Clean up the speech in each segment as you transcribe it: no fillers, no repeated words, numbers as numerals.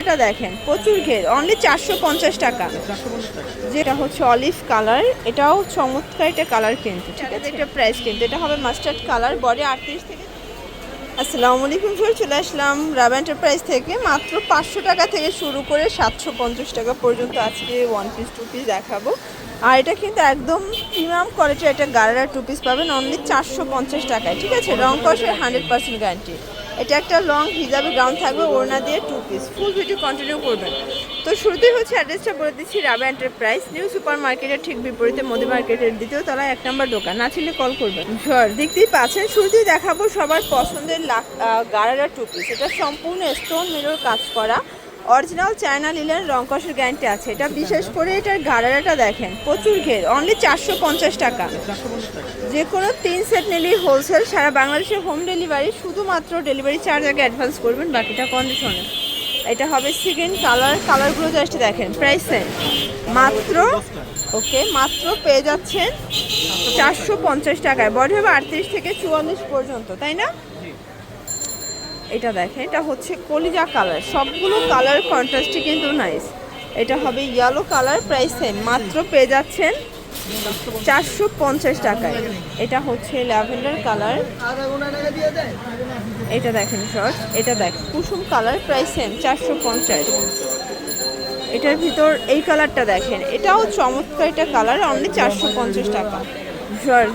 এটা দেখেন প্রচুর ঘের, অনলি 450 টাকা। যেটা হচ্ছে অলিভ কালার, এটাও চমৎকার একটা কালার কিন্তু, ঠিক আছে। এটা প্রাইস কিন্তু এটা হবে মাস্টার্ড কালার, বডি 38 থেকে। আসসালামু আলাইকুম স্যার, চলে আসলাম রাবা এন্টারপ্রাইজ থেকে। মাত্র 500 টাকা থেকে শুরু করে 750 টাকা পর্যন্ত আজকে ওয়ান পিস টু পিস দেখাবো। আর এটা কিন্তু একদম প্রিমিয়াম কোয়ালিটির একটা গারারা টু পিস পাবেন অনলি 450 টাকায়, ঠিক আছে। রং কষের 100% গ্যারান্টি। এটা একটা লং হিজাবি গাউন থাকবে, ওড়না দিয়ে two piece. Full video continue করবেন। তো শুরুতেই হচ্ছে অ্যাড্রেসটা বলে দিচ্ছি, রাবা এন্টারপ্রাইজ নিউ সুপার মার্কেটের ঠিক বিপরীতে মোদি মার্কেটের দ্বিতীয় তলায় 1 নম্বর দোকান। না ছিল কল করবেন। দেখতেই পাচ্ছেন, শুরুতেই দেখাবো সবার পছন্দের গারারা টু পিস। এটা সম্পূর্ণ স্টোন মিরর কাজ করা, অরিজিনাল চায়না লিলেন, রং কষের গ্যারান্টি আছে। এটা বিশেষ করে এটার গারারাটা দেখেন প্রচুর ঘের, অনলি 450 টাকা। যে কোনো 3 সেট নিলেই হোলসেল, সারা বাংলাদেশে হোম ডেলিভারি। শুধুমাত্র ডেলিভারি চার্জ আগে অ্যাডভান্স করবেন, বাকিটা কন্ডিশনে। এটা হবে সেকেন্ড কালার, কালারগুলো জাস্ট দেখেন। প্রাইস সেম মাত্র, ওকে, মাত্র পেয়ে যাচ্ছেন 450 টাকায়। বডি হবে 38 থেকে 44 পর্যন্ত, তাই না? এটা দেখেন, এটা হচ্ছে কলিজা কালার, সবগুলো কালার কন্ট্রাস্টই কিন্তু নাইস। এটা হবে ইয়েলো কালার, প্রাইস সেম, মাত্র পেয়ে যাচ্ছেন 450 টাকায়। এটা হচ্ছে ল্যাভেন্ডার কালার, এটা দেখেন শর্ট, এটা দেখেন কুসুম কালার, প্রাইস সেম 450। এটার ভিতর এই কালারটা দেখেন, এটাও চমৎকার একটা কালার, অনলি 450 টাকা।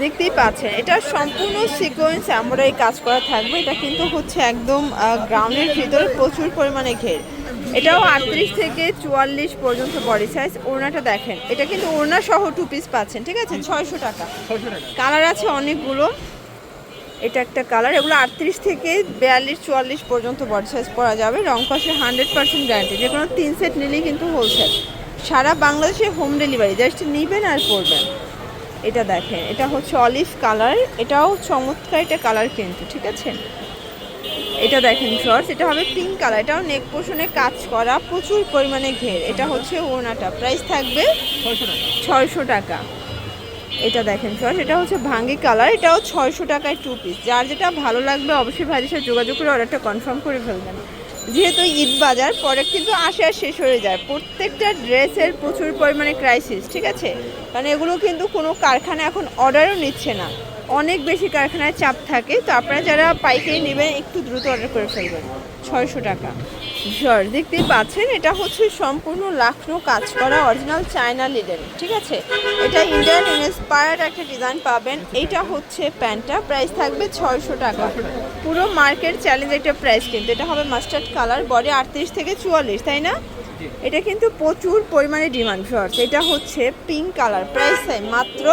দেখতেই পাচ্ছেন, এটা সম্পূর্ণ সিকোয়েন্স এমব্রয়ডারি কাজ করা থাকবে। এটা কিন্তু হচ্ছে একদম গ্রাউন্ডের ভিতরে প্রচুর পরিমাণে ঘের। এটাও 38 থেকে 44 পর্যন্ত বডি সাইজ। ওড়নাটা দেখেন, এটা কিন্তু ওড়না সহ টু পিস পাচ্ছেন, ঠিক আছে। 600 টাকা। কালার আছে অনেকগুলো। এটা একটা কালার, এগুলো 38 থেকে 42 44 পর্যন্ত বডি সাইজ পরা যাবে। রং কষে 100% গ্যারান্টি। যে কোনো 3 সেট নিলেই কিন্তু হোলসেল, সারা বাংলাদেশে হোম ডেলিভারি। জাস্ট নিবেন আর পরবেন। এটা দেখেন, এটা হচ্ছে অলিভ কালার, এটাও চমৎকার একটা কালার কিন্তু, ঠিক আছে। এটা দেখেন শর্টস, এটা হবে পিঙ্ক কালার, এটাও নেক পোর্শনে কাজ করা, প্রচুর পরিমাণে ঘের। এটা হচ্ছে ওড়নাটা, প্রাইস থাকবে 600 টাকা। এটা দেখেন শর্টস, এটা হচ্ছে ভাঙ্গি কালার, এটাও 600 টাকায় টু পিস। যার যেটা ভালো লাগবে অবশ্যই ভাইদের সাথে যোগাযোগ করে অর্ডারটা কনফার্ম করে ফেলবেন। যেহেতু ঈদ বাজার, পরে কিন্তু আসে আর শেষ হয়ে যায়। প্রত্যেকটা ড্রেসের প্রচুর পরিমাণে ক্রাইসিস, ঠিক আছে। কারণ এগুলো কিন্তু কোনো কারখানা এখন অর্ডারও নিচ্ছে না, অনেক বেশি কারখানায় চাপ থাকে। তো আপনারা যারা পাইকারি নেবেন একটু দ্রুত অর্ডার করে ফেলবেন। 600 টাকা। দেখতেই পাচ্ছেন, এটা হচ্ছে সম্পূর্ণ লাখনো কাজ করা, অরিজিনাল চায়না লিলেন, ঠিক আছে। এটা ইন্ডিয়ান ইন্সপায়ার্ড একটা ডিজাইন পাবেন। এইটা হচ্ছে প্যান্টটা, প্রাইস থাকবে 600 টাকা। পুরো মার্কেট চ্যালেঞ্জ একটা প্রাইস কিন্তু। এটা হবে মাস্টার্ড কালার, বডি 38 থেকে 44, তাই না? এটা কিন্তু প্রচুর পরিমাণে ডিমান্ড শর্টস। এটা হচ্ছে পিঙ্ক কালার, প্রাইস সেম, মাত্র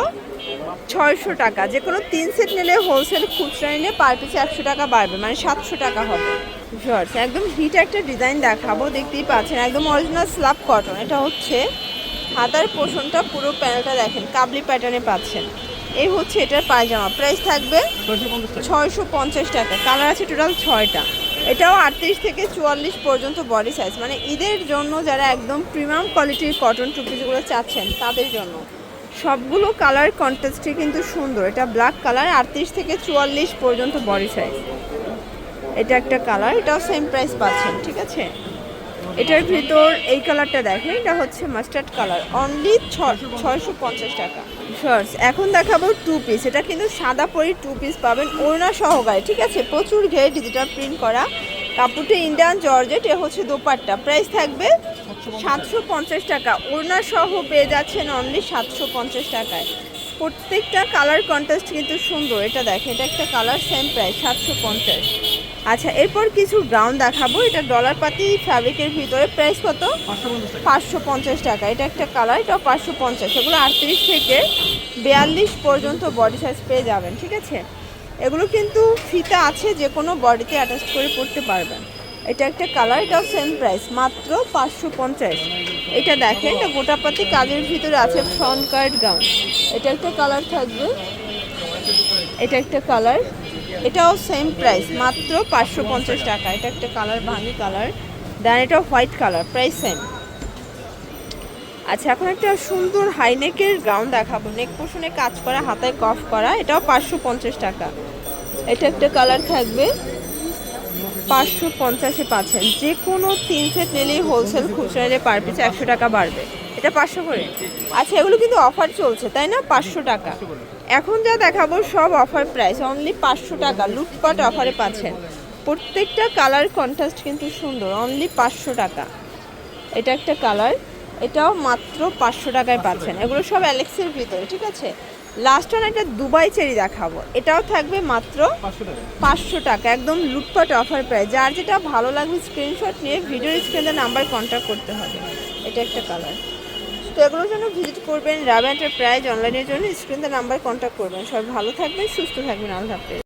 600 টাকা। যে কোনো 3 সেট নিলে হোলসেল, খুচরা নিলে পার পিসে 100 টাকা বাড়বে, মানে 700 টাকা হবে। শর্টস একদম হিট একটা ডিজাইন দেখাবো, দেখতেই পাচ্ছেন, একদম অরিজিনাল স্ল্যাব কটন। এটা হচ্ছে হাতার পোর্শনটা, পুরো প্যানেলটা দেখেন কাবলি প্যাটার্নে পাচ্ছেন। এই হচ্ছে এটার পায়জামা, প্রাইস থাকবে 650 টাকা। কালার আছে টোটাল 6টা। এটাও 38 থেকে 44 পর্যন্ত বডি সাইজ, মানে ঈদের জন্য যারা একদম প্রিমিয়াম কোয়ালিটির কটন টু পিসগুলো চাচ্ছেন তাদের জন্য। সবগুলো কালার কন্ট্রাস্টে কিন্তু সুন্দর। এটা ব্ল্যাক কালার, 38 থেকে 44 পর্যন্ত বডি সাইজ। এটা একটা কালার, এটাও সেম প্রাইস পাচ্ছেন, ঠিক আছে। এটার ভিতর এই কালারটা দেখেন, এটা হচ্ছে মাস্টার্ড কালার, অনলি 650 টাকা। শর্টস এখন দেখাবো টু পিস। এটা কিন্তু সাদা পরি টু পিস পাবেন, ওড়না সহকারে, ঠিক আছে। প্রচুর ঘের, ডিজিটাল প্রিন্ট করা, কাপড়টা ইন্ডিয়ান জর্জেট। এ হচ্ছে দোপাট্টা, প্রাইস থাকবে 750 টাকা। ওড়না সহ পেয়ে যাচ্ছেন অনলি 750 টাকায়। প্রত্যেকটা কালার কন্ট্রাস্ট কিন্তু সুন্দর। এটা দেখেন, এটা একটা কালার, সেম প্রাইস 750। আচ্ছা, এরপর কিছু গাউন দেখাবো। এটা ডলার পাতি ফ্যাব্রিকের ভিতরে, প্রাইস কত? 550 টাকা। এটা একটা কালার, এটাও 550। এগুলো 38 থেকে 42 পর্যন্ত বডি সাইজ পেয়ে যাবেন, ঠিক আছে। এগুলো কিন্তু ফিতা আছে, যে কোনো বডিতে অ্যাটাচ করে পরতে পারবেন। এটা একটা কালার, এটাও সেম প্রাইস, মাত্র 550। এটা দেখেন, এটা গোটাপাতি কাজের ভিতরে আছে, ফ্রন্ট কার্ড গাউন। এটা একটা কালার থাকবে, এটা একটা কালার, এটাও সেম প্রাইস, মাত্র 550 টাকা। এটা একটা কালার, ভাঙি কালার। দেন এটা হোয়াইট কালার, প্রাইস সেম। আচ্ছা, এখন একটা সুন্দর হাইনেকের গাউন দেখাবো, নেক পোর্শনে কাজ করা, হাতায় কফ করা, এটাও 550 টাকা। এটা একটা কালার থাকবে, 550-এ পাচ্ছেন। যে কোনো 3 সেট নিলেই হোলসেল খুচরা নিলে পার পিস 100 টাকা বাড়বে। এটা 500 করে। আচ্ছা এগুলো কিন্তু অফার চলছে তাই না? 500 টাকা। এখন যা দেখাবো সব অফার প্রাইস, অনলি 500 টাকা লুটপাট অফারে পাচ্ছেন। প্রত্যেকটা কালার কন্ট্রাস্ট কিন্তু সুন্দর, অনলি 500 টাকা। এটা একটা কালার, এটাও মাত্র 500 টাকায় পাচ্ছেন। এগুলো সব অ্যালেক্সের ভিতরে, ঠিক আছে। লাস্ট ওয়ান একটা দুবাই চেরি দেখাবো, এটাও থাকবে মাত্র 500 টাকা, একদম লুটপাট অফার প্রাইস। যার যেটা ভালো লাগবে স্ক্রিনশট নিয়ে ভিডিওর স্ক্রিনে নাম্বার কন্ট্যাক্ট করতে হবে। এটা একটা কালার। তো এগুলোর জন্য ভিজিট করবেন রাবেয়া এন্টারপ্রাইজ, অনলাইনের জন্য স্ক্রিনে নাম্বার কন্ট্যাক্ট করবেন। সবাই ভালো থাকবেন, সুস্থ থাকবেন, আল্লাহ হাফেজ।